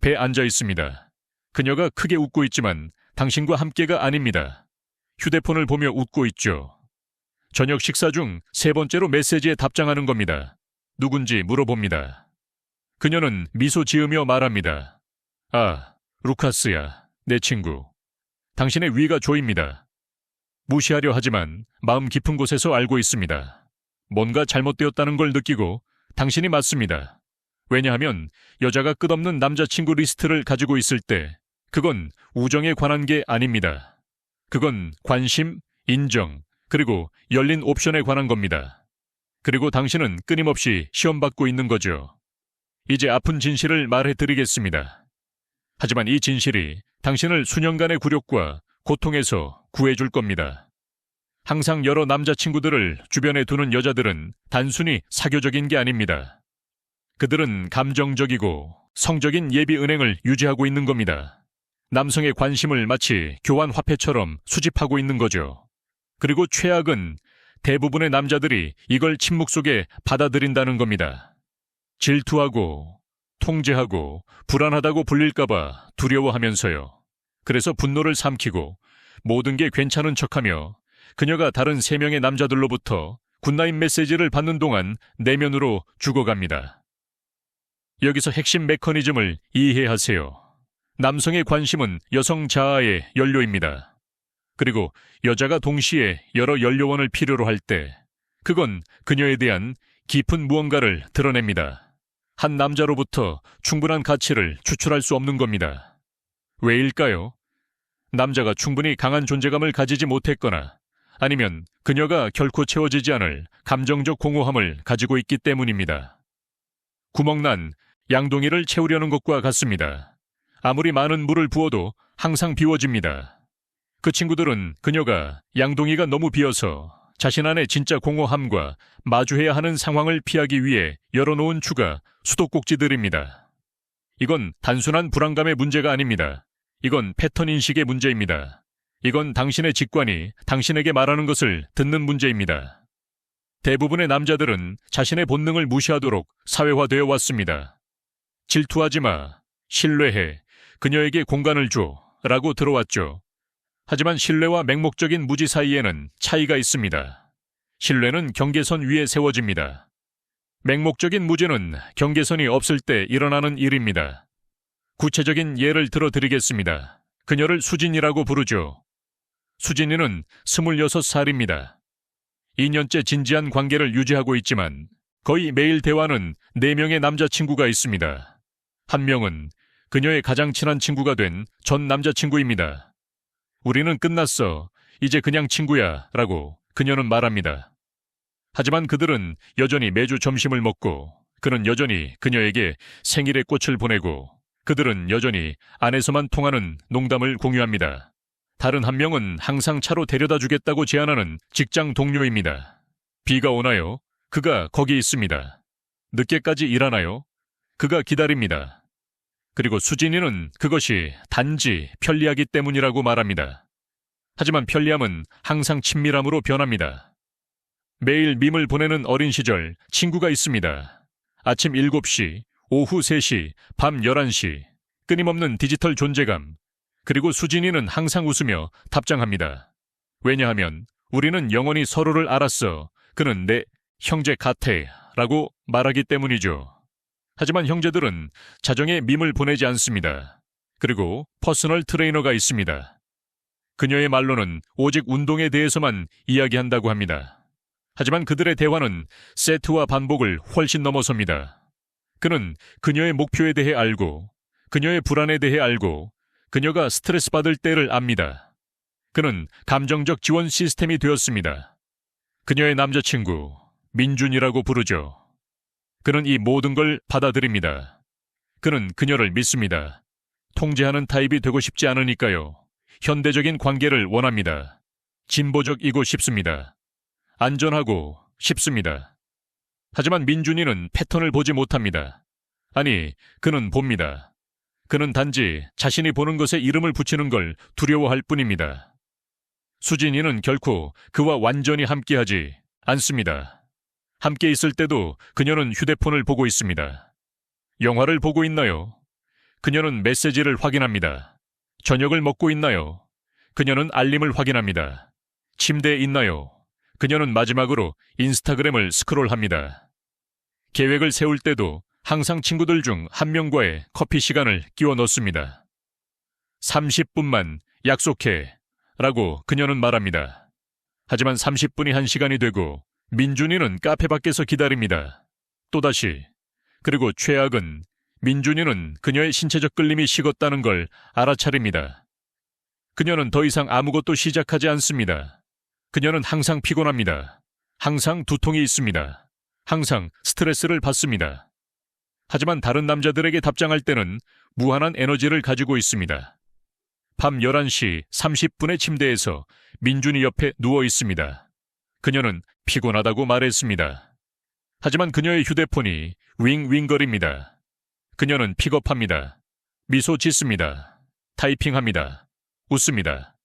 배에 앉아 있습니다. 그녀가 크게 웃고 있지만 당신과 함께가 아닙니다. 휴대폰을 보며 웃고 있죠. 저녁 식사 중 세 번째로 메시지에 답장하는 겁니다. 누군지 물어봅니다. 그녀는 미소 지으며 말합니다. 아, 루카스야, 내 친구. 당신의 위가 조입니다. 무시하려 하지만 마음 깊은 곳에서 알고 있습니다. 뭔가 잘못되었다는 걸 느끼고 당신이 맞습니다. 왜냐하면 여자가 끝없는 남자친구 리스트를 가지고 있을 때 그건 우정에 관한 게 아닙니다. 그건 관심, 인정, 그리고 열린 옵션에 관한 겁니다. 그리고 당신은 끊임없이 시험받고 있는 거죠. 이제 아픈 진실을 말해드리겠습니다. 하지만 이 진실이 당신을 수년간의 굴욕과 고통에서 구해줄 겁니다. 항상 여러 남자친구들을 주변에 두는 여자들은 단순히 사교적인 게 아닙니다. 그들은 감정적이고 성적인 예비 은행을 유지하고 있는 겁니다. 남성의 관심을 마치 교환 화폐처럼 수집하고 있는 거죠. 그리고 최악은 대부분의 남자들이 이걸 침묵 속에 받아들인다는 겁니다. 질투하고 통제하고 불안하다고 불릴까봐 두려워하면서요. 그래서 분노를 삼키고 모든 게 괜찮은 척하며 그녀가 다른 3명의 남자들로부터 굿나잇 메시지를 받는 동안 내면으로 죽어갑니다. 여기서 핵심 메커니즘을 이해하세요. 남성의 관심은 여성 자아의 연료입니다. 그리고 여자가 동시에 여러 연료원을 필요로 할 때 그건 그녀에 대한 깊은 무언가를 드러냅니다. 한 남자로부터 충분한 가치를 추출할 수 없는 겁니다. 왜일까요? 남자가 충분히 강한 존재감을 가지지 못했거나 아니면 그녀가 결코 채워지지 않을 감정적 공허함을 가지고 있기 때문입니다. 구멍난 양동이를 채우려는 것과 같습니다. 아무리 많은 물을 부어도 항상 비워집니다. 그 친구들은 그녀가 양동이가 너무 비어서 자신 안의 진짜 공허함과 마주해야 하는 상황을 피하기 위해 열어놓은 추가 수도꼭지들입니다. 이건 단순한 불안감의 문제가 아닙니다. 이건 패턴 인식의 문제입니다. 이건 당신의 직관이 당신에게 말하는 것을 듣는 문제입니다. 대부분의 남자들은 자신의 본능을 무시하도록 사회화되어 왔습니다. 질투하지 마, 신뢰해, 그녀에게 공간을 줘 라고 들어왔죠. 하지만 신뢰와 맹목적인 무지 사이에는 차이가 있습니다. 신뢰는 경계선 위에 세워집니다. 맹목적인 무지는 경계선이 없을 때 일어나는 일입니다. 구체적인 예를 들어드리겠습니다. 그녀를 수진이라고 부르죠. 수진이는 26살입니다. 2년째 진지한 관계를 유지하고 있지만 거의 매일 대화는 4명의 남자친구가 있습니다. 한 명은 그녀의 가장 친한 친구가 된 전 남자친구입니다. 우리는 끝났어. 이제 그냥 친구야 라고 그녀는 말합니다. 하지만 그들은 여전히 매주 점심을 먹고 그는 여전히 그녀에게 생일의 꽃을 보내고 그들은 여전히 안에서만 통하는 농담을 공유합니다. 다른 한 명은 항상 차로 데려다 주겠다고 제안하는 직장 동료입니다. 비가 오나요? 그가 거기 있습니다. 늦게까지 일하나요? 그가 기다립니다. 그리고 수진이는 그것이 단지 편리하기 때문이라고 말합니다. 하지만 편리함은 항상 친밀함으로 변합니다. 매일 밈을 보내는 어린 시절 친구가 있습니다. 아침 7시, 오후 3시, 밤 11시, 끊임없는 디지털 존재감. 그리고 수진이는 항상 웃으며 답장합니다. 왜냐하면 우리는 영원히 서로를 알았어. 그는 내 형제 같아 라고 말하기 때문이죠. 하지만 형제들은 자정에 밈을 보내지 않습니다. 그리고 퍼스널 트레이너가 있습니다. 그녀의 말로는 오직 운동에 대해서만 이야기한다고 합니다. 하지만 그들의 대화는 세트와 반복을 훨씬 넘어섭니다. 그는 그녀의 목표에 대해 알고 그녀의 불안에 대해 알고 그녀가 스트레스 받을 때를 압니다. 그는 감정적 지원 시스템이 되었습니다. 그녀의 남자친구 민준이라고 부르죠. 그는 이 모든 걸 받아들입니다. 그는 그녀를 믿습니다. 통제하는 타입이 되고 싶지 않으니까요. 현대적인 관계를 원합니다. 진보적이고 싶습니다. 안전하고 싶습니다. 하지만 민준이는 패턴을 보지 못합니다. 아니, 그는 봅니다. 그는 단지 자신이 보는 것에 이름을 붙이는 걸 두려워할 뿐입니다. 수진이는 결코 그와 완전히 함께하지 않습니다. 함께 있을 때도 그녀는 휴대폰을 보고 있습니다. 영화를 보고 있나요? 그녀는 메시지를 확인합니다. 저녁을 먹고 있나요? 그녀는 알림을 확인합니다. 침대에 있나요? 그녀는 마지막으로 인스타그램을 스크롤합니다. 계획을 세울 때도 항상 친구들 중 한 명과의 커피 시간을 끼워 넣습니다. 30분만 약속해 라고 그녀는 말합니다. 하지만 30분이 1시간이 되고 민준이는 카페 밖에서 기다립니다. 또다시. 그리고 최악은 민준이는 그녀의 신체적 끌림이 식었다는 걸 알아차립니다. 그녀는 더 이상 아무것도 시작하지 않습니다. 그녀는 항상 피곤합니다. 항상 두통이 있습니다. 항상 스트레스를 받습니다. 하지만 다른 남자들에게 답장할 때는 무한한 에너지를 가지고 있습니다. 밤 11시 30분의 침대에서 민준이 옆에 누워 있습니다. 그녀는 피곤하다고 말했습니다. 하지만 그녀의 휴대폰이 윙윙거립니다. 그녀는 픽업합니다. 미소 짓습니다. 타이핑합니다. 웃습니다.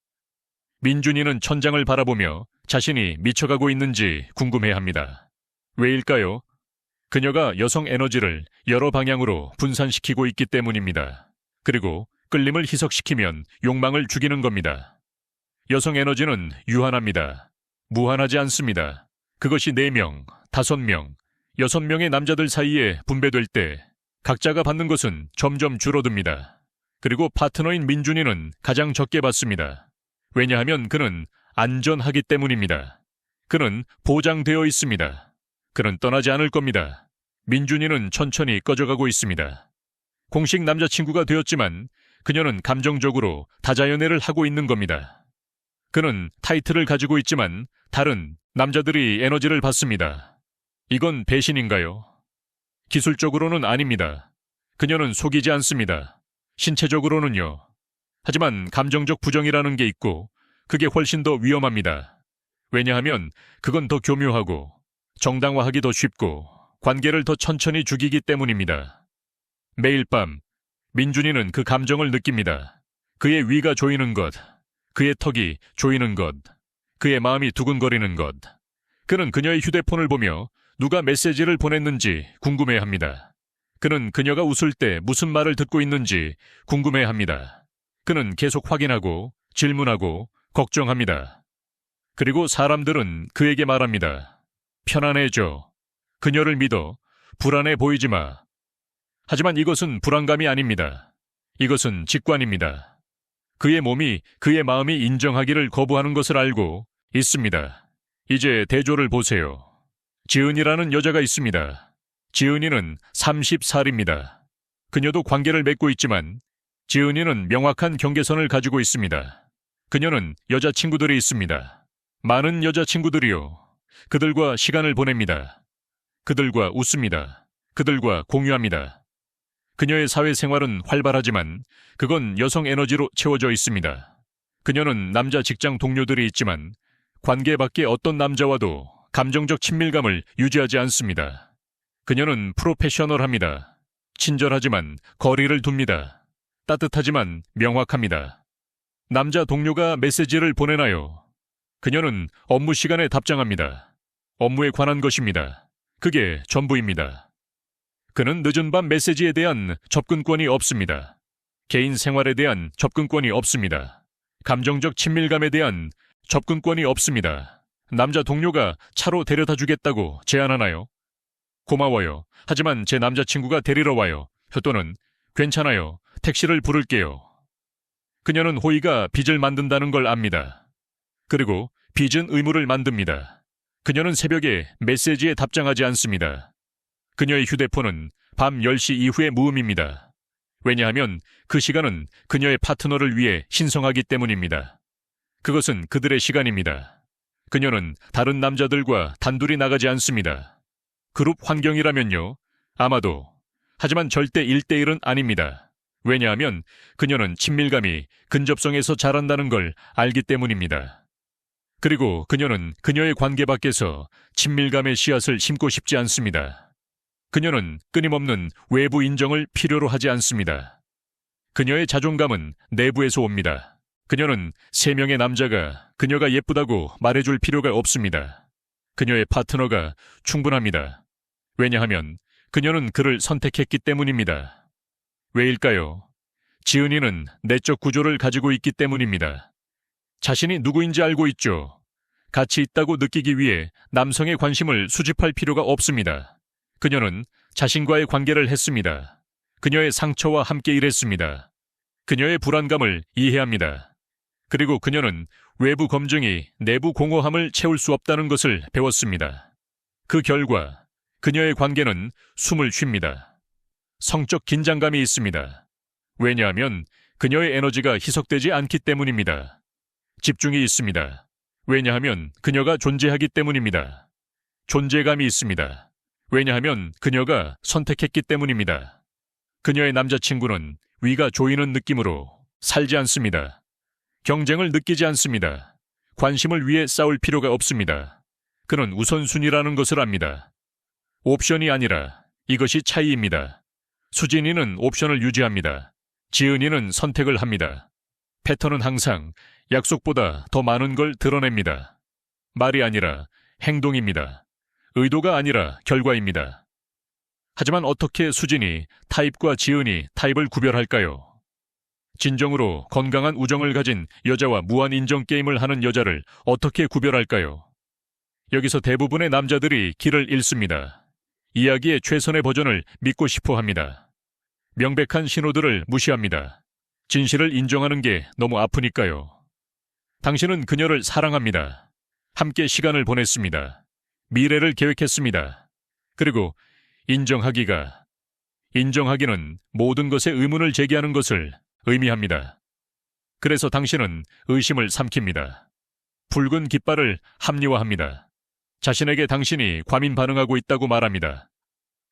민준이는 천장을 바라보며 자신이 미쳐가고 있는지 궁금해합니다. 왜일까요? 그녀가 여성 에너지를 여러 방향으로 분산시키고 있기 때문입니다. 그리고 끌림을 희석시키면 욕망을 죽이는 겁니다. 여성 에너지는 유한합니다. 무한하지 않습니다. 그것이 4명, 5명, 6명의 남자들 사이에 분배될 때 각자가 받는 것은 점점 줄어듭니다. 그리고 파트너인 민준이는 가장 적게 받습니다. 왜냐하면 그는 안전하기 때문입니다. 그는 보장되어 있습니다. 그는 떠나지 않을 겁니다. 민준이는 천천히 꺼져가고 있습니다. 공식 남자친구가 되었지만 그녀는 감정적으로 다자연애를 하고 있는 겁니다. 그는 타이틀을 가지고 있지만 다른 남자들이 에너지를 받습니다. 이건 배신인가요? 기술적으로는 아닙니다. 그녀는 속이지 않습니다. 신체적으로는요. 하지만 감정적 부정이라는 게 있고 그게 훨씬 더 위험합니다. 왜냐하면 그건 더 교묘하고 정당화하기 더 쉽고 관계를 더 천천히 죽이기 때문입니다. 매일 밤 민준이는 그 감정을 느낍니다. 그의 위가 조이는 것, 그의 턱이 조이는 것, 그의 마음이 두근거리는 것. 그는 그녀의 휴대폰을 보며 누가 메시지를 보냈는지 궁금해합니다. 그는 그녀가 웃을 때 무슨 말을 듣고 있는지 궁금해합니다. 그는 계속 확인하고 질문하고 걱정합니다. 그리고 사람들은 그에게 말합니다. 편안해져. 그녀를 믿어. 불안해 보이지 마. 하지만 이것은 불안감이 아닙니다. 이것은 직관입니다. 그의 몸이 그의 마음이 인정하기를 거부하는 것을 알고 있습니다. 이제 대조를 보세요. 지은이라는 여자가 있습니다. 지은이는 30살입니다. 그녀도 관계를 맺고 있지만 지은이는 명확한 경계선을 가지고 있습니다. 그녀는 여자친구들이 있습니다. 많은 여자친구들이요. 그들과 시간을 보냅니다. 그들과 웃습니다. 그들과 공유합니다. 그녀의 사회생활은 활발하지만 그건 여성 에너지로 채워져 있습니다. 그녀는 남자 직장 동료들이 있지만 관계 밖의 어떤 남자와도 감정적 친밀감을 유지하지 않습니다. 그녀는 프로페셔널합니다. 친절하지만 거리를 둡니다. 따뜻하지만 명확합니다. 남자 동료가 메시지를 보내나요? 그녀는 업무 시간에 답장합니다. 업무에 관한 것입니다. 그게 전부입니다. 그는 늦은 밤 메시지에 대한 접근권이 없습니다. 개인 생활에 대한 접근권이 없습니다. 감정적 친밀감에 대한 접근권이 없습니다. 남자 동료가 차로 데려다 주겠다고 제안하나요? 고마워요. 하지만 제 남자친구가 데리러 와요. 또는 괜찮아요. 택시를 부를게요. 그녀는 호의가 빚을 만든다는 걸 압니다. 그리고 빚은 의무를 만듭니다. 그녀는 새벽에 메시지에 답장하지 않습니다. 그녀의 휴대폰은 밤 10시 이후의 무음입니다. 왜냐하면 그 시간은 그녀의 파트너를 위해 신성하기 때문입니다. 그것은 그들의 시간입니다. 그녀는 다른 남자들과 단둘이 나가지 않습니다. 그룹 환경이라면요. 아마도. 하지만 절대 1대1은 아닙니다. 왜냐하면 그녀는 친밀감이 근접성에서 자란다는 걸 알기 때문입니다. 그리고 그녀는 그녀의 관계 밖에서 친밀감의 씨앗을 심고 싶지 않습니다. 그녀는 끊임없는 외부 인정을 필요로 하지 않습니다. 그녀의 자존감은 내부에서 옵니다. 그녀는 3명의 남자가 그녀가 예쁘다고 말해줄 필요가 없습니다. 그녀의 파트너가 충분합니다. 왜냐하면 그녀는 그를 선택했기 때문입니다. 왜일까요? 지은이는 내적 구조를 가지고 있기 때문입니다. 자신이 누구인지 알고 있죠. 가치 있다고 느끼기 위해 남성의 관심을 수집할 필요가 없습니다. 그녀는 자신과의 관계를 했습니다. 그녀의 상처와 함께 일했습니다. 그녀의 불안감을 이해합니다. 그리고 그녀는 외부 검증이 내부 공허함을 채울 수 없다는 것을 배웠습니다. 그 결과 그녀의 관계는 숨을 쉽니다. 성적 긴장감이 있습니다. 왜냐하면 그녀의 에너지가 희석되지 않기 때문입니다. 집중이 있습니다. 왜냐하면 그녀가 존재하기 때문입니다. 존재감이 있습니다. 왜냐하면 그녀가 선택했기 때문입니다. 그녀의 남자친구는 위가 조이는 느낌으로 살지 않습니다. 경쟁을 느끼지 않습니다. 관심을 위해 싸울 필요가 없습니다. 그는 우선순위라는 것을 압니다. 옵션이 아니라 이것이 차이입니다. 수진이는 옵션을 유지합니다. 지은이는 선택을 합니다. 패턴은 항상 약속보다 더 많은 걸 드러냅니다. 말이 아니라 행동입니다. 의도가 아니라 결과입니다. 하지만 어떻게 수진이 타입과 지은이 타입을 구별할까요? 진정으로 건강한 우정을 가진 여자와 무한 인정 게임을 하는 여자를 어떻게 구별할까요? 여기서 대부분의 남자들이 길을 잃습니다. 이야기의 최선의 버전을 믿고 싶어 합니다. 명백한 신호들을 무시합니다. 진실을 인정하는 게 너무 아프니까요. 당신은 그녀를 사랑합니다. 함께 시간을 보냈습니다. 미래를 계획했습니다. 그리고 인정하기는 모든 것에 의문을 제기하는 것을 의미합니다. 그래서 당신은 의심을 삼킵니다. 붉은 깃발을 합리화합니다. 자신에게 당신이 과민 반응하고 있다고 말합니다.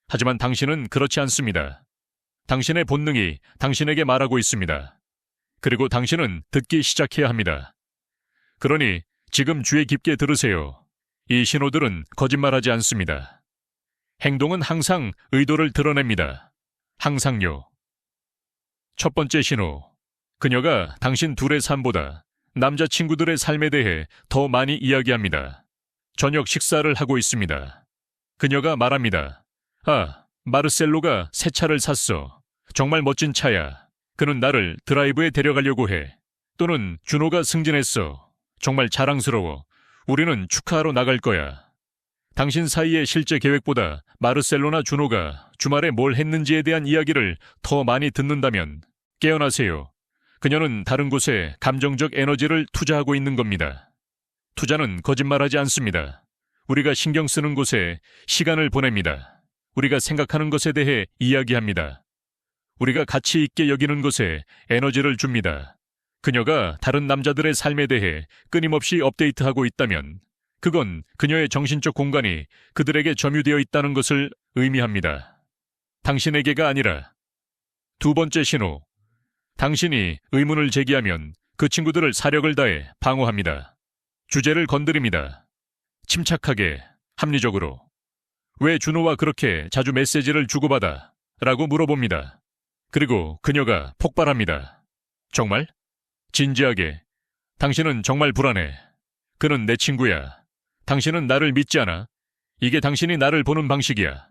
하지만 당신은 그렇지 않습니다. 당신의 본능이 당신에게 말하고 있습니다. 그리고 당신은 듣기 시작해야 합니다. 그러니 지금 주의 깊게 들으세요. 이 신호들은 거짓말하지 않습니다. 행동은 항상 의도를 드러냅니다. 항상요. 첫 번째 신호. 그녀가 당신 둘의 삶보다 남자친구들의 삶에 대해 더 많이 이야기합니다. 저녁 식사를 하고 있습니다. 그녀가 말합니다. 마르셀로가 새 차를 샀어. 정말 멋진 차야. 그는 나를 드라이브에 데려가려고 해. 또는 준호가 승진했어. 정말 자랑스러워. 우리는 축하하러 나갈 거야. 당신 사이의 실제 계획보다 마르셀로나 준호가 주말에 뭘 했는지에 대한 이야기를 더 많이 듣는다면 깨어나세요. 그녀는 다른 곳에 감정적 에너지를 투자하고 있는 겁니다. 투자는 거짓말하지 않습니다. 우리가 신경 쓰는 곳에 시간을 보냅니다. 우리가 생각하는 것에 대해 이야기합니다. 우리가 가치 있게 여기는 것에 에너지를 줍니다. 그녀가 다른 남자들의 삶에 대해 끊임없이 업데이트하고 있다면 그건 그녀의 정신적 공간이 그들에게 점유되어 있다는 것을 의미합니다. 당신에게가 아니라. 두 번째 신호. 당신이 의문을 제기하면 그 친구들을 사력을 다해 방어합니다. 주제를 건드립니다. 침착하게, 합리적으로. 왜 준호와 그렇게 자주 메시지를 주고받아? 라고 물어봅니다. 그리고 그녀가 폭발합니다. 정말? 진지하게. 당신은 정말 불안해. 그는 내 친구야. 당신은 나를 믿지 않아. 이게 당신이 나를 보는 방식이야.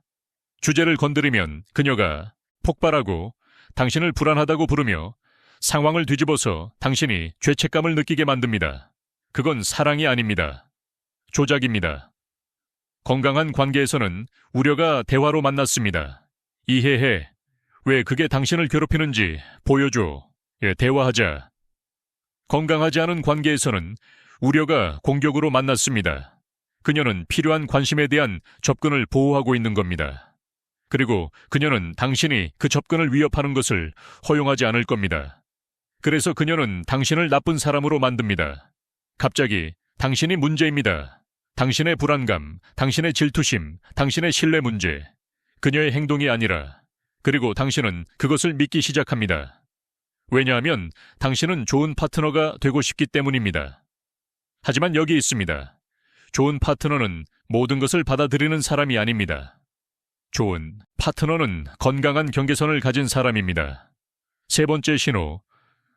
주제를 건드리면 그녀가 폭발하고 당신을 불안하다고 부르며 상황을 뒤집어서 당신이 죄책감을 느끼게 만듭니다. 그건 사랑이 아닙니다. 조작입니다. 건강한 관계에서는 우려가 대화로 만났습니다. 이해해. 왜 그게 당신을 괴롭히는지 보여줘. 대화하자. 건강하지 않은 관계에서는 우려가 공격으로 만났습니다. 그녀는 필요한 관심에 대한 접근을 보호하고 있는 겁니다. 그리고 그녀는 당신이 그 접근을 위협하는 것을 허용하지 않을 겁니다. 그래서 그녀는 당신을 나쁜 사람으로 만듭니다. 갑자기 당신이 문제입니다. 당신의 불안감, 당신의 질투심, 당신의 신뢰 문제. 그녀의 행동이 아니라. 그리고 당신은 그것을 믿기 시작합니다. 왜냐하면 당신은 좋은 파트너가 되고 싶기 때문입니다. 하지만 여기 있습니다. 좋은 파트너는 모든 것을 받아들이는 사람이 아닙니다. 좋은 파트너는 건강한 경계선을 가진 사람입니다. 세 번째 신호.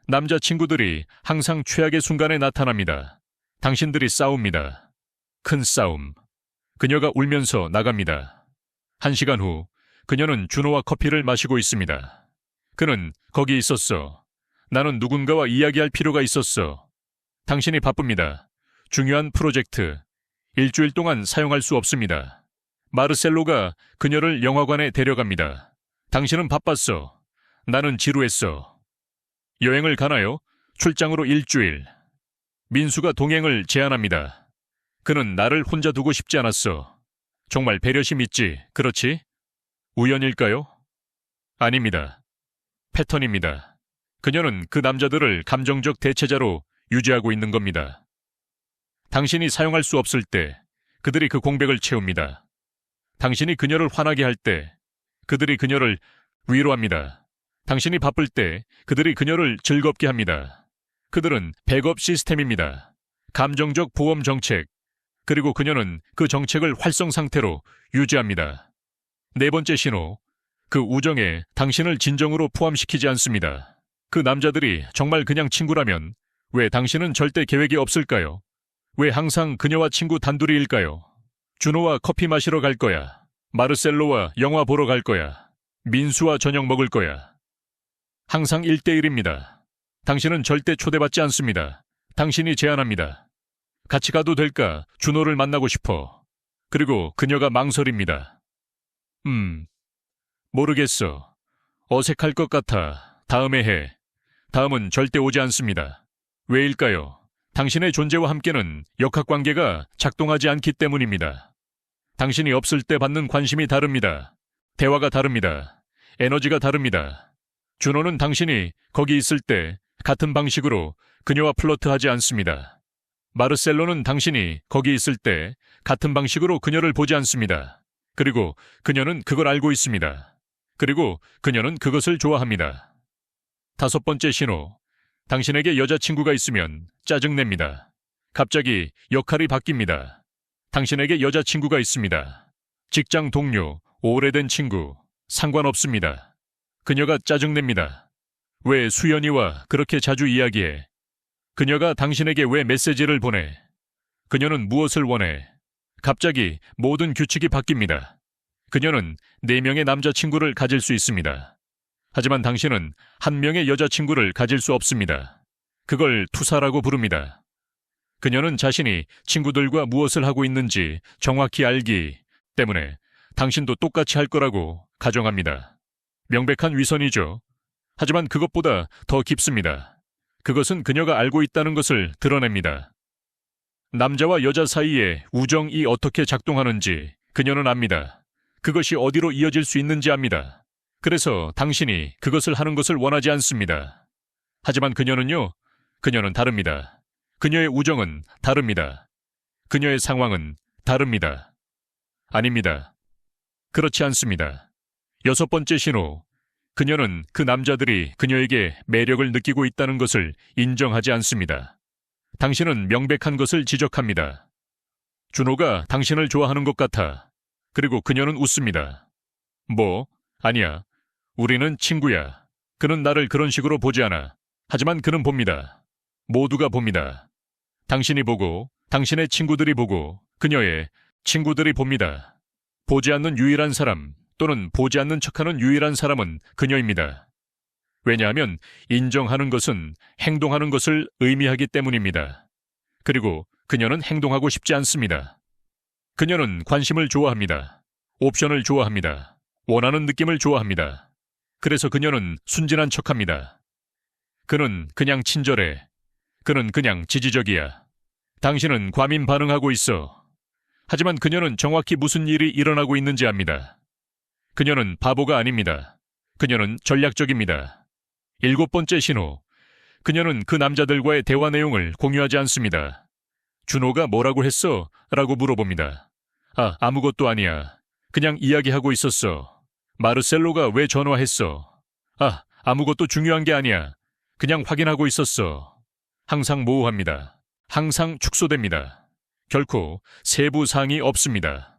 남자친구들이 항상 최악의 순간에 나타납니다. 당신들이 싸웁니다. 큰 싸움. 그녀가 울면서 나갑니다. 1시간 후 그녀는 준호와 커피를 마시고 있습니다. 그는 거기 있었어. 나는 누군가와 이야기할 필요가 있었어. 당신이 바쁩니다. 중요한 프로젝트. 일주일 동안 사용할 수 없습니다. 마르셀로가 그녀를 영화관에 데려갑니다. 당신은 바빴어. 나는 지루했어. 여행을 가나요? 출장으로 일주일. 민수가 동행을 제안합니다. 그는 나를 혼자 두고 싶지 않았어. 정말 배려심 있지, 그렇지? 우연일까요? 아닙니다. 패턴입니다. 그녀는 그 남자들을 감정적 대체자로 유지하고 있는 겁니다. 당신이 사용할 수 없을 때 그들이 그 공백을 채웁니다. 당신이 그녀를 화나게 할 때 그들이 그녀를 위로합니다. 당신이 바쁠 때 그들이 그녀를 즐겁게 합니다. 그들은 백업 시스템입니다. 감정적 보험 정책, 그리고 그녀는 그 정책을 활성 상태로 유지합니다. 네 번째 신호, 그 우정에 당신을 진정으로 포함시키지 않습니다. 그 남자들이 정말 그냥 친구라면 왜 당신은 절대 계획이 없을까요? 왜 항상 그녀와 친구 단둘이일까요? 준호와 커피 마시러 갈 거야. 마르셀로와 영화 보러 갈 거야. 민수와 저녁 먹을 거야. 항상 1대1입니다. 당신은 절대 초대받지 않습니다. 당신이 제안합니다. 같이 가도 될까? 준호를 만나고 싶어. 그리고 그녀가 망설입니다. 모르겠어. 어색할 것 같아. 다음에 해. 다음은 절대 오지 않습니다. 왜일까요? 당신의 존재와 함께는 역학관계가 작동하지 않기 때문입니다. 당신이 없을 때 받는 관심이 다릅니다. 대화가 다릅니다. 에너지가 다릅니다. 준호는 당신이 거기 있을 때 같은 방식으로 그녀와 플러트하지 않습니다. 마르셀로는 당신이 거기 있을 때 같은 방식으로 그녀를 보지 않습니다. 그리고 그녀는 그걸 알고 있습니다. 그리고 그녀는 그것을 좋아합니다. 다섯 번째 신호. 당신에게 여자친구가 있으면 짜증냅니다. 갑자기 역할이 바뀝니다. 당신에게 여자친구가 있습니다. 직장 동료, 오래된 친구, 상관없습니다. 그녀가 짜증냅니다. 왜 수연이와 그렇게 자주 이야기해? 그녀가 당신에게 왜 메시지를 보내? 그녀는 무엇을 원해? 갑자기 모든 규칙이 바뀝니다. 그녀는 4명의 남자친구를 가질 수 있습니다. 하지만 당신은 1명의 여자친구를 가질 수 없습니다. 그걸 투사라고 부릅니다. 그녀는 자신이 친구들과 무엇을 하고 있는지 정확히 알기 때문에 당신도 똑같이 할 거라고 가정합니다. 명백한 위선이죠. 하지만 그것보다 더 깊습니다. 그것은 그녀가 알고 있다는 것을 드러냅니다. 남자와 여자 사이에 우정이 어떻게 작동하는지 그녀는 압니다. 그것이 어디로 이어질 수 있는지 압니다. 그래서 당신이 그것을 하는 것을 원하지 않습니다. 하지만 그녀는요, 그녀는 다릅니다. 그녀의 우정은 다릅니다. 그녀의 상황은 다릅니다. 아닙니다. 그렇지 않습니다. 여섯 번째 신호. 그녀는 그 남자들이 그녀에게 매력을 느끼고 있다는 것을 인정하지 않습니다. 당신은 명백한 것을 지적합니다. 준호가 당신을 좋아하는 것 같아. 그리고 그녀는 웃습니다. 아니야. 우리는 친구야. 그는 나를 그런 식으로 보지 않아. 하지만 그는 봅니다. 모두가 봅니다. 당신이 보고, 당신의 친구들이 보고, 그녀의 친구들이 봅니다. 보지 않는 유일한 사람, 또는 보지 않는 척하는 유일한 사람은 그녀입니다. 왜냐하면 인정하는 것은 행동하는 것을 의미하기 때문입니다. 그리고 그녀는 행동하고 싶지 않습니다. 그녀는 관심을 좋아합니다. 옵션을 좋아합니다. 원하는 느낌을 좋아합니다. 그래서 그녀는 순진한 척합니다. 그는 그냥 친절해. 그는 그냥 지지적이야. 당신은 과민 반응하고 있어. 하지만 그녀는 정확히 무슨 일이 일어나고 있는지 압니다. 그녀는 바보가 아닙니다. 그녀는 전략적입니다. 일곱 번째 신호. 그녀는 그 남자들과의 대화 내용을 공유하지 않습니다. 준호가 뭐라고 했어? 라고 물어봅니다. 아무것도 아니야. 그냥 이야기하고 있었어. 마르셀로가 왜 전화했어? 아무것도 중요한 게 아니야. 그냥 확인하고 있었어. 항상 모호합니다. 항상 축소됩니다. 결코 세부 사항이 없습니다.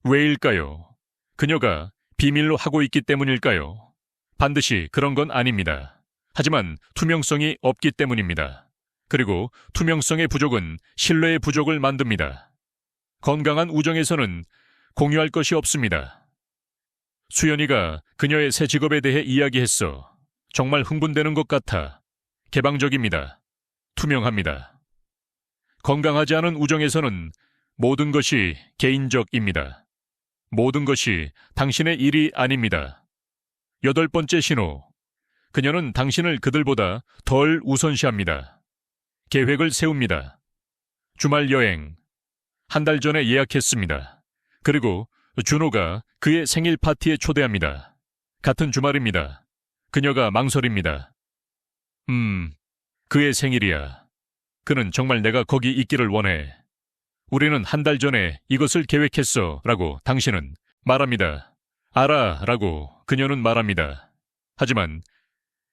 왜일까요? 그녀가 비밀로 하고 있기 때문일까요? 반드시 그런 건 아닙니다. 하지만 투명성이 없기 때문입니다. 그리고 투명성의 부족은 신뢰의 부족을 만듭니다. 건강한 우정에서는 공유할 것이 없습니다. 수연이가 그녀의 새 직업에 대해 이야기했어. 정말 흥분되는 것 같아. 개방적입니다. 투명합니다. 건강하지 않은 우정에서는 모든 것이 개인적입니다. 모든 것이 당신의 일이 아닙니다. 8번째 신호. 그녀는 당신을 그들보다 덜 우선시합니다. 계획을 세웁니다. 주말 여행. 한 달 전에 예약했습니다. 그리고 준호가 그의 생일 파티에 초대합니다. 같은 주말입니다. 그녀가 망설입니다. 그의 생일이야. 그는 정말 내가 거기 있기를 원해. 우리는 한 달 전에 이것을 계획했어 라고 당신은 말합니다. 알아 라고 그녀는 말합니다. 하지만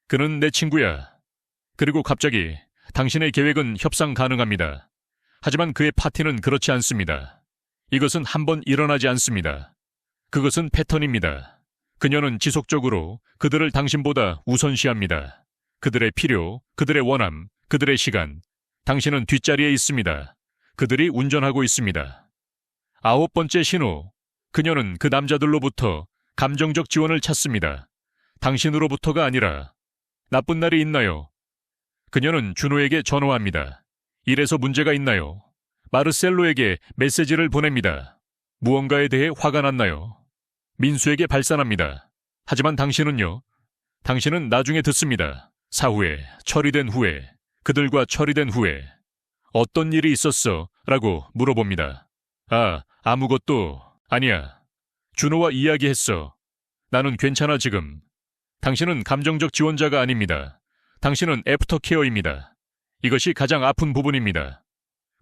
그는 내 친구야. 그리고 갑자기 당신의 계획은 협상 가능합니다. 하지만 그의 파티는 그렇지 않습니다. 이것은 한번 일어나지 않습니다. 그것은 패턴입니다. 그녀는 지속적으로 그들을 당신보다 우선시합니다. 그들의 필요, 그들의 원함, 그들의 시간. 당신은 뒷자리에 있습니다. 그들이 운전하고 있습니다. 9번째 신호. 그녀는 그 남자들로부터 감정적 지원을 찾습니다. 당신으로부터가 아니라. 나쁜 날이 있나요? 그녀는 준호에게 전화합니다. 이래서 문제가 있나요? 마르셀로에게 메시지를 보냅니다. 무언가에 대해 화가 났나요? 민수에게 발산합니다. 하지만 당신은요? 당신은 나중에 듣습니다. 사후에, 처리된 후에, 그들과 처리된 후에. 어떤 일이 있었어? 라고 물어봅니다. 아무것도 아니야. 준호와 이야기했어. 나는 괜찮아 지금. 당신은 감정적 지원자가 아닙니다. 당신은 애프터케어입니다. 이것이 가장 아픈 부분입니다.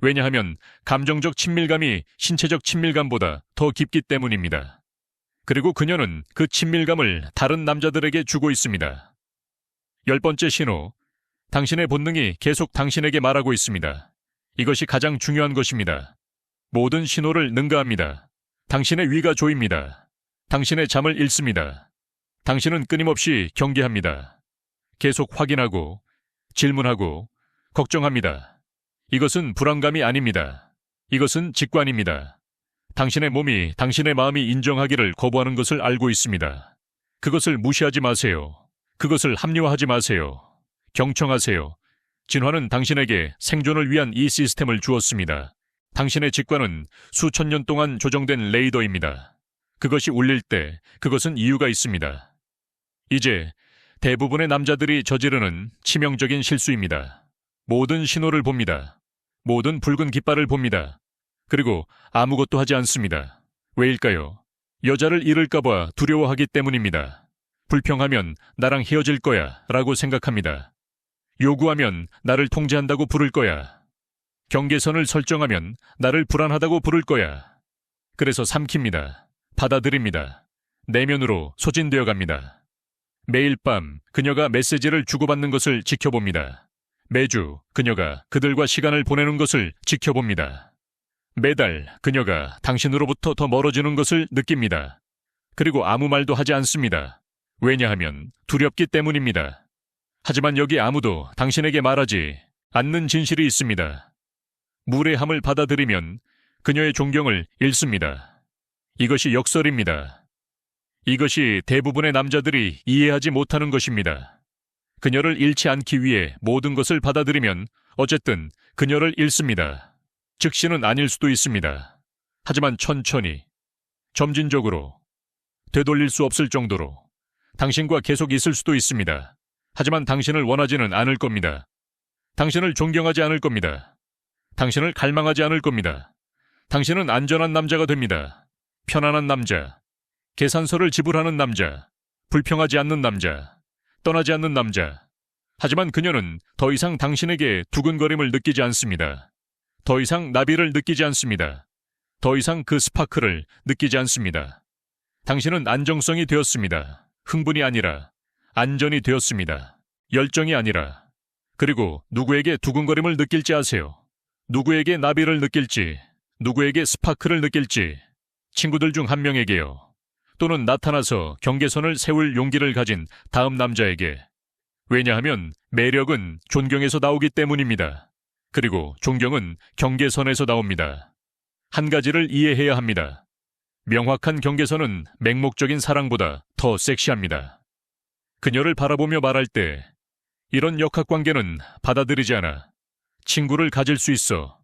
왜냐하면 감정적 친밀감이 신체적 친밀감보다 더 깊기 때문입니다. 그리고 그녀는 그 친밀감을 다른 남자들에게 주고 있습니다. 10번째 신호. 당신의 본능이 계속 당신에게 말하고 있습니다. 이것이 가장 중요한 것입니다. 모든 신호를 능가합니다. 당신의 위가 조입니다. 당신의 잠을 잃습니다. 당신은 끊임없이 경계합니다. 계속 확인하고, 질문하고, 걱정합니다. 이것은 불안감이 아닙니다. 이것은 직관입니다. 당신의 몸이 당신의 마음이 인정하기를 거부하는 것을 알고 있습니다. 그것을 무시하지 마세요. 그것을 합리화하지 마세요. 경청하세요. 진화는 당신에게 생존을 위한 이 시스템을 주었습니다. 당신의 직관은 수천 년 동안 조정된 레이더입니다. 그것이 울릴 때 그것은 이유가 있습니다. 이제 대부분의 남자들이 저지르는 치명적인 실수입니다. 모든 신호를 봅니다. 모든 붉은 깃발을 봅니다. 그리고 아무것도 하지 않습니다. 왜일까요? 여자를 잃을까봐 두려워하기 때문입니다. 불평하면 나랑 헤어질 거야 라고 생각합니다. 요구하면 나를 통제한다고 부를 거야. 경계선을 설정하면 나를 불안하다고 부를 거야. 그래서 삼킵니다. 받아들입니다. 내면으로 소진되어 갑니다. 매일 밤 그녀가 메시지를 주고받는 것을 지켜봅니다. 매주 그녀가 그들과 시간을 보내는 것을 지켜봅니다. 매달 그녀가 당신으로부터 더 멀어지는 것을 느낍니다. 그리고 아무 말도 하지 않습니다. 왜냐하면 두렵기 때문입니다. 하지만 여기 아무도 당신에게 말하지 않는 진실이 있습니다. 무례함을 받아들이면 그녀의 존경을 잃습니다. 이것이 역설입니다. 이것이 대부분의 남자들이 이해하지 못하는 것입니다. 그녀를 잃지 않기 위해 모든 것을 받아들이면 어쨌든 그녀를 잃습니다. 즉시는 아닐 수도 있습니다. 하지만 천천히, 점진적으로, 되돌릴 수 없을 정도로 당신과 계속 있을 수도 있습니다. 하지만 당신을 원하지는 않을 겁니다. 당신을 존경하지 않을 겁니다. 당신을 갈망하지 않을 겁니다. 당신은 안전한 남자가 됩니다. 편안한 남자, 계산서를 지불하는 남자, 불평하지 않는 남자, 떠나지 않는 남자. 하지만 그녀는 더 이상 당신에게 두근거림을 느끼지 않습니다. 더 이상 나비를 느끼지 않습니다. 더 이상 그 스파크를 느끼지 않습니다. 당신은 안정성이 되었습니다. 흥분이 아니라 안전이 되었습니다. 열정이 아니라. 그리고 누구에게 두근거림을 느낄지 아세요? 누구에게 나비를 느낄지, 누구에게 스파크를 느낄지, 친구들 중 한 명에게요. 또는 나타나서 경계선을 세울 용기를 가진 다음 남자에게. 왜냐하면 매력은 존경에서 나오기 때문입니다. 그리고 존경은 경계선에서 나옵니다. 한 가지를 이해해야 합니다. 명확한 경계선은 맹목적인 사랑보다 더 섹시합니다. 그녀를 바라보며 말할 때 이런 역학관계는 받아들이지 않아. 친구를 가질 수 있어.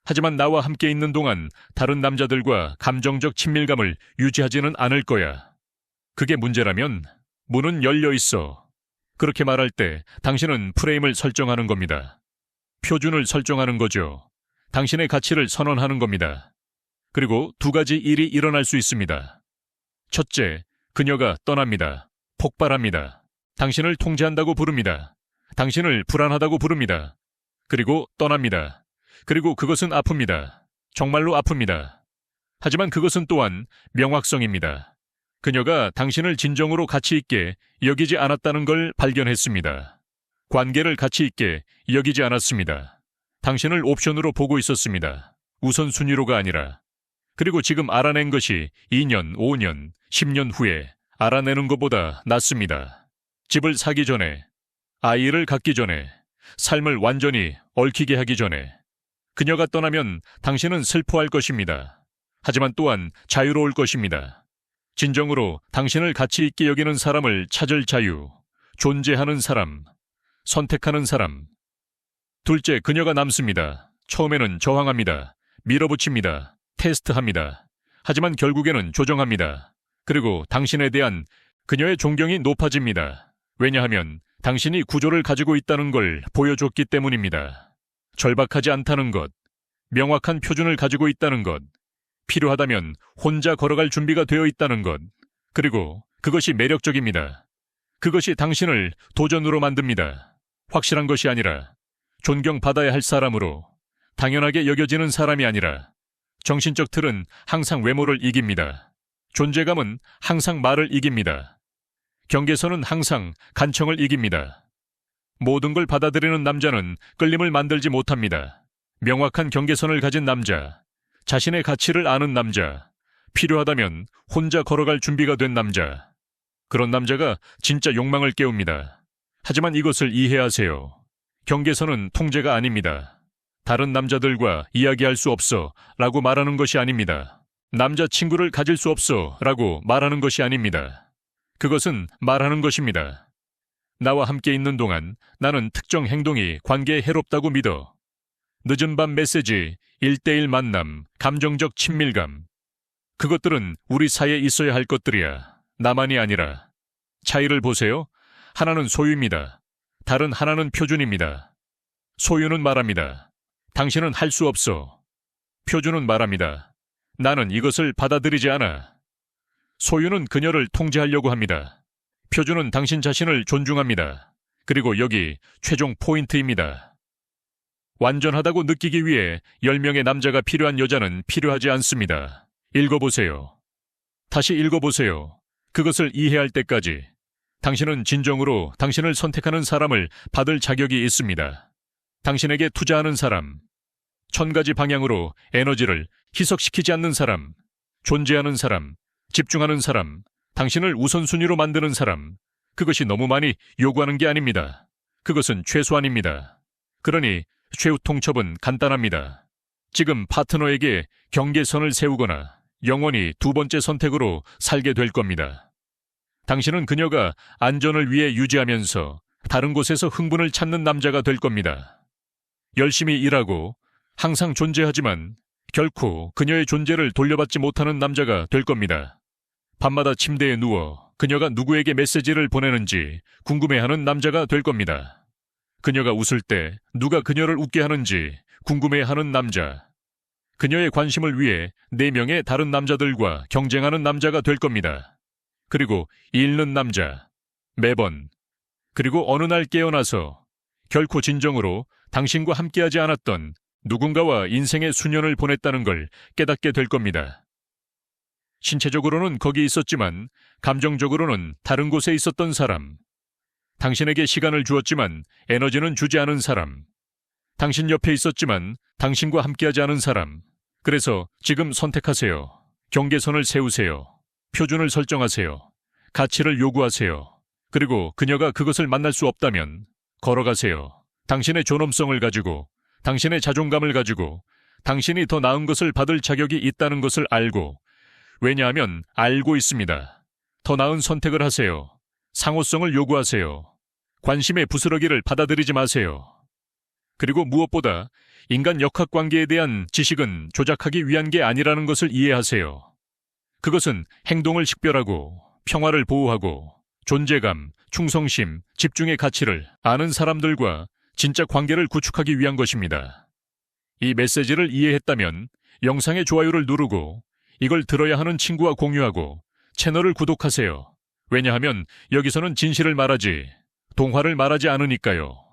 하지만 나와 함께 있는 동안 다른 남자들과 감정적 친밀감을 유지하지는 않을 거야. 그게 문제라면 문은 열려 있어. 그렇게 말할 때 당신은 프레임을 설정하는 겁니다. 표준을 설정하는 거죠. 당신의 가치를 선언하는 겁니다. 그리고 두 가지 일이 일어날 수 있습니다. 첫째, 그녀가 떠납니다. 폭발합니다. 당신을 통제한다고 부릅니다. 당신을 불안하다고 부릅니다. 그리고 떠납니다. 그리고 그것은 아픕니다. 정말로 아픕니다. 하지만 그것은 또한 명확성입니다. 그녀가 당신을 진정으로 가치 있게 여기지 않았다는 걸 발견했습니다. 관계를 가치 있게 여기지 않았습니다. 당신을 옵션으로 보고 있었습니다. 우선순위로가 아니라. 그리고 지금 알아낸 것이 2년, 5년, 10년 후에 알아내는 것보다 낫습니다. 집을 사기 전에, 아이를 갖기 전에, 삶을 완전히 얽히게 하기 전에. 그녀가 떠나면 당신은 슬퍼할 것입니다. 하지만 또한 자유로울 것입니다. 진정으로 당신을 가치 있게 여기는 사람을 찾을 자유, 존재하는 사람, 선택하는 사람. 둘째, 그녀가 남습니다. 처음에는 저항합니다. 밀어붙입니다. 테스트합니다. 하지만 결국에는 조정합니다. 그리고 당신에 대한 그녀의 존경이 높아집니다. 왜냐하면 당신이 구조를 가지고 있다는 걸 보여줬기 때문입니다. 절박하지 않다는 것, 명확한 표준을 가지고 있다는 것, 필요하다면 혼자 걸어갈 준비가 되어 있다는 것, 그리고 그것이 매력적입니다. 그것이 당신을 도전으로 만듭니다. 확실한 것이 아니라 존경받아야 할 사람으로, 당연하게 여겨지는 사람이 아니라 정신적 틀은 항상 외모를 이깁니다. 존재감은 항상 말을 이깁니다. 경계선은 항상 간청을 이깁니다. 모든 걸 받아들이는 남자는 끌림을 만들지 못합니다. 명확한 경계선을 가진 남자, 자신의 가치를 아는 남자, 필요하다면 혼자 걸어갈 준비가 된 남자. 그런 남자가 진짜 욕망을 깨웁니다. 하지만 이것을 이해하세요. 경계선은 통제가 아닙니다. 다른 남자들과 이야기할 수 없어 라고 말하는 것이 아닙니다. 남자친구를 가질 수 없어 라고 말하는 것이 아닙니다. 그것은 말하는 것입니다. 나와 함께 있는 동안 나는 특정 행동이 관계에 해롭다고 믿어. 늦은 밤 메시지, 1대1 만남, 감정적 친밀감. 그것들은 우리 사이에 있어야 할 것들이야. 나만이 아니라. 차이를 보세요. 하나는 소유입니다. 다른 하나는 표준입니다. 소유는 말합니다. 당신은 할 수 없어. 표준은 말합니다. 나는 이것을 받아들이지 않아. 소유는 그녀를 통제하려고 합니다. 표준은 당신 자신을 존중합니다. 그리고 여기 최종 포인트입니다. 완전하다고 느끼기 위해 10명의 남자가 필요한 여자는 필요하지 않습니다. 읽어보세요. 다시 읽어보세요. 그것을 이해할 때까지. 당신은 진정으로 당신을 선택하는 사람을 받을 자격이 있습니다. 당신에게 투자하는 사람, 1000가지 방향으로 에너지를 희석시키지 않는 사람, 존재하는 사람, 집중하는 사람, 당신을 우선순위로 만드는 사람. 그것이 너무 많이 요구하는 게 아닙니다. 그것은 최소한입니다. 그러니 최후 통첩은 간단합니다. 지금 파트너에게 경계선을 세우거나 영원히 두 번째 선택으로 살게 될 겁니다. 당신은 그녀가 안전을 위해 유지하면서 다른 곳에서 흥분을 찾는 남자가 될 겁니다. 열심히 일하고 항상 존재하지만 결코 그녀의 존재를 돌려받지 못하는 남자가 될 겁니다. 밤마다 침대에 누워 그녀가 누구에게 메시지를 보내는지 궁금해하는 남자가 될 겁니다. 그녀가 웃을 때 누가 그녀를 웃게 하는지 궁금해하는 남자. 그녀의 관심을 위해 4명의 다른 남자들과 경쟁하는 남자가 될 겁니다. 그리고 잃는 남자. 매번. 그리고 어느 날 깨어나서 결코 진정으로 당신과 함께하지 않았던 누군가와 인생의 수년을 보냈다는 걸 깨닫게 될 겁니다. 신체적으로는 거기 있었지만 감정적으로는 다른 곳에 있었던 사람. 당신에게 시간을 주었지만 에너지는 주지 않은 사람. 당신 옆에 있었지만 당신과 함께하지 않은 사람. 그래서 지금 선택하세요. 경계선을 세우세요. 표준을 설정하세요. 가치를 요구하세요. 그리고 그녀가 그것을 만날 수 없다면 걸어가세요. 당신의 존엄성을 가지고, 당신의 자존감을 가지고, 당신이 더 나은 것을 받을 자격이 있다는 것을 알고, 왜냐하면 알고 있습니다. 더 나은 선택을 하세요. 상호성을 요구하세요. 관심의 부스러기를 받아들이지 마세요. 그리고 무엇보다 인간 역학관계에 대한 지식은 조작하기 위한 게 아니라는 것을 이해하세요. 그것은 행동을 식별하고 평화를 보호하고 존재감, 충성심, 집중의 가치를 아는 사람들과 진짜 관계를 구축하기 위한 것입니다. 이 메시지를 이해했다면 영상의 좋아요를 누르고 이걸 들어야 하는 친구와 공유하고 채널을 구독하세요. 왜냐하면 여기서는 진실을 말하지 동화를 말하지 않으니까요.